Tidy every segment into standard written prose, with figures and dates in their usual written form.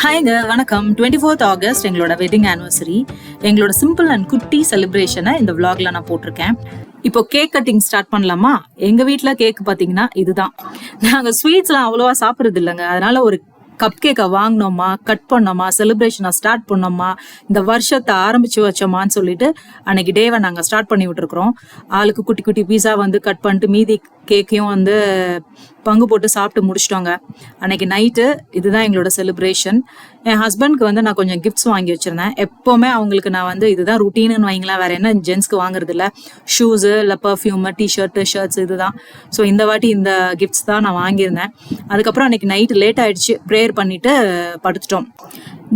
ஹாய்ங்க, வணக்கம். 24th August எங்களோட wedding anniversary. எங்களோட சிம்பிள் அண்ட் குட்டி செலிப்ரேஷனை இந்த vlogல நான் போட்டிருக்கேன். இப்போ கேக் கட்டிங் ஸ்டார்ட் பண்ணலாமா? எங்க வீட்ல கேக் பாத்தீங்கன்னா இதுதான். நாங்க ஸ்வீட்ஸ்லாம் அவ்வளவா சாப்பிடுறது இல்லைங்க. அதனால ஒரு கப் கேக்கை வாங்கினோமா, கட் பண்ணோமா, செலிப்ரேஷனை ஸ்டார்ட் பண்ணோமா, இந்த வருஷத்தை ஆரம்பிச்சு வச்சோமான்னு சொல்லிட்டு அன்னைக்கு டேவை நாங்கள் ஸ்டார்ட் பண்ணி விட்டுருக்குறோம். ஆளுக்கு குட்டி குட்டி பீஸா வந்து கட் பண்ணிட்டு மீதி கேக்கையும் வந்து பங்கு போட்டு சாப்பிட்டு முடிச்சிட்டோங்க. அன்னைக்கு நைட்டு இதுதான் எங்களோட செலிப்ரேஷன். என் ஹஸ்பண்ட்க்கு வந்து நான் கொஞ்சம் கிஃப்ட்ஸ் வாங்கி வச்சிருந்தேன். எப்போவுமே அவங்களுக்கு நான் வந்து இதுதான் ருட்டீன்னு வைங்களேன், வேற என்ன ஜென்ஸ்க்கு வாங்குறது இல்லை. ஷூஸு இல்லை பர்ஃப்யூமு, டிஷர்ட்டு, ஷர்ட்ஸ் இதுதான். ஸோ இந்த வாட்டி இந்த கிஃப்ட்ஸ் தான் நான் வாங்கியிருந்தேன். அதுக்கப்புறம் அன்னைக்கு நைட்டு லேட் ஆயிடுச்சு, ப்ரேயர் பண்ணிட்டு படுத்துட்டோம்.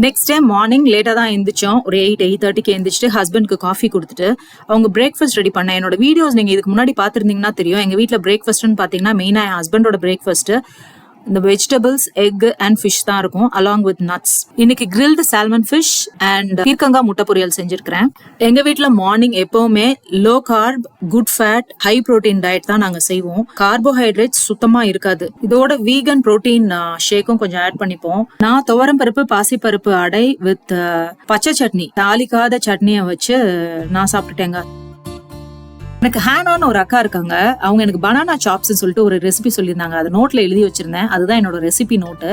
நெக்ஸ்ட் டே மார்னிங் லேட்டாக தான் எழுந்திரிச்சோம். ஒரு 8:30க்கு எழுந்திரிச்சிட்டு ஹஸ்பண்ட்க்கு காஃபி கொடுத்துட்டு அவங்க பிரேக்ஃபாஸ்ட் ரெடி பண்ணேன். என்னோட வீடியோஸ் நீங்கள் இதுக்கு முன்னாடி பார்த்துருந்தீங்கன்னா தெரியும். எங்கள் வீட்டில் பிரேக்ஃபாஸ்ட்னு பார்த்தீங்கன்னா மெயினாக என் ஹஸ்பண்டோட பிரேக்ஃபாஸ்ட்டு இந்த வெஜிடபிள்ஸ், எக் அண்ட் ஃபிஷ் தான் இருக்கும், அலாங் வித் நட்ஸ். இன்னைக்கு கிரில்டு சால்மன் ஃபிஷ் அண்ட் பீர்க்கங்காய் முட்டை பொரியல் செஞ்சிருக்கிறேன். எங்க வீட்டுல மார்னிங் எப்பவுமே low carb, good fat, high protein diet தான் நாங்க செய்வோம். கார்போஹைட்ரேட்ஸ் சுத்தமா இருக்காது. இதோட வீகன் ப்ரோட்டீன் ஷேக்கும் கொஞ்சம் ஆட் பண்ணிப்போம். நான் துவரம் பருப்பு, பாசிப்பருப்பு அடை வித் பச்சை சட்னி, தாளிக்காத சட்னியை வச்சு நான் சாப்பிட்டுட்டேங்க. எனக்கு ஹேனான்னு ஒரு அக்கா இருக்காங்க. அவங்க எனக்கு பனானா சாப்ஸ்ன்னு சொல்லிட்டு ஒரு ரெசிபி சொல்லியிருந்தாங்க. அது நோட்டில் எழுதி வச்சிருந்தேன். அதுதான் என்னோட ரெசிபி நோட்டு.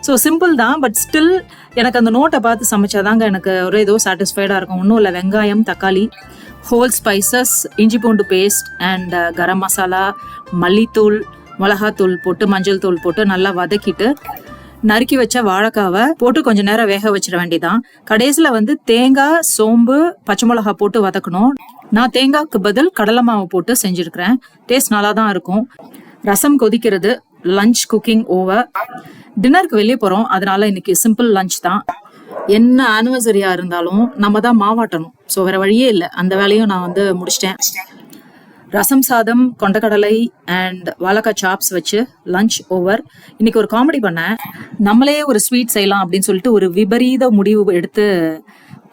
ஸோ சிம்பிள் தான், பட் ஸ்டில் எனக்கு அந்த நோட்டை பார்த்து சமைச்சாதாங்க எனக்கு ஒரு ஏதோ சாட்டிஸ்ஃபைடாக இருக்கும். ஒன்றும் இல்லை, வெங்காயம், தக்காளி, ஹோல் ஸ்பைசஸ், இஞ்சி பூண்டு பேஸ்ட் அண்ட் கரம் மசாலா, மல்லித்தூள், மிளகாத்தூள் போட்டு, மஞ்சள் தூள் போட்டு நல்லா வதக்கிட்டு நறுக்கி வச்ச வாழைக்காவை போட்டு கொஞ்ச நேரம் வேக வச்சிட வேண்டியதான். கடைசியில் வந்து தேங்காய், சோம்பு, பச்சை மிளகா போட்டு வதக்கணும். நான் தேங்காய்க்கு பதில் கடலை மாவு போட்டு செஞ்சிருக்கிறேன். டேஸ்ட் நல்லா தான் இருக்கும். ரசம் கொதிக்கிறது. Lunch cooking over. டின்னருக்கு வெளியே போகிறோம், அதனால இன்னைக்கு சிம்பிள் லஞ்ச் தான். என்ன ஆனிவர்சரியா இருந்தாலும் நம்ம தான் மாவாட்டணும். ஸோ வேற வழியே இல்லை, அந்த வேலையும் நான் வந்து முடிச்சிட்டேன். ரசம் சாதம், கொண்டக்கடலை அண்ட் வாழைக்காய் சாப்ஸ் வச்சு லஞ்ச் ஓவர். இன்னைக்கு ஒரு காமெடி பண்ணேன். நம்மளே ஒரு ஸ்வீட் செய்யலாம் அப்படின்னு சொல்லிட்டு ஒரு விபரீத முடிவு எடுத்து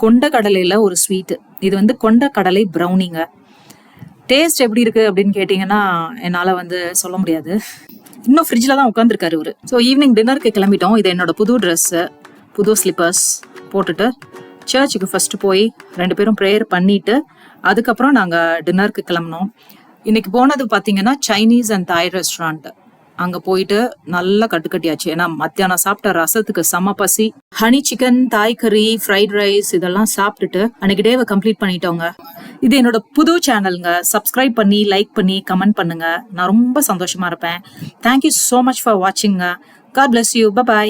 கொண்டக்கடலையில் ஒரு ஸ்வீட்டு. இது வந்து கொண்டக்கடலை ப்ரௌனிங்க. டேஸ்ட் எப்படி இருக்கு அப்படின்னு கேட்டிங்கன்னா என்னால் வந்து சொல்ல முடியாது. இன்னும் ஃப்ரிட்ஜில் தான் உட்காந்துருக்காரு இவர். ஸோ ஈவினிங் டின்னருக்கு கிளம்பிட்டோம். இது என்னோட புது ட்ரெஸ்ஸு, புது ஸ்லிப்பர்ஸ் போட்டுட்டு சர்ச்சுக்கு ஃபர்ஸ்ட் போய் 2 பேரும் ப்ரேயர் பண்ணிட்டு அதுக்கப்புறம் நாங்கள் டின்னருக்கு கிளம்பினோம். இன்னைக்கு போனது பார்த்தீங்கன்னா சைனீஸ் அண்ட் தாய் ரெஸ்டாரண்ட். அங்கே போயிட்டு நல்லா கட்டுக்கட்டியாச்சு. ஏன்னா மத்தியானம் சாப்பிட்ட ரசத்துக்கு செம பசி. ஹனி சிக்கன், தாய் கறி, ஃப்ரைட் ரைஸ் இதெல்லாம் சாப்பிட்டுட்டு அன்னைக்கு டேவை கம்ப்ளீட் பண்ணிட்டோங்க. இது என்னோட புது சேனலுங்க. சப்ஸ்கிரைப் பண்ணி, லைக் பண்ணி, கமெண்ட் பண்ணுங்க. நான் ரொம்ப சந்தோஷமா இருப்பேன். Thank you so much for watching. God bless you. By.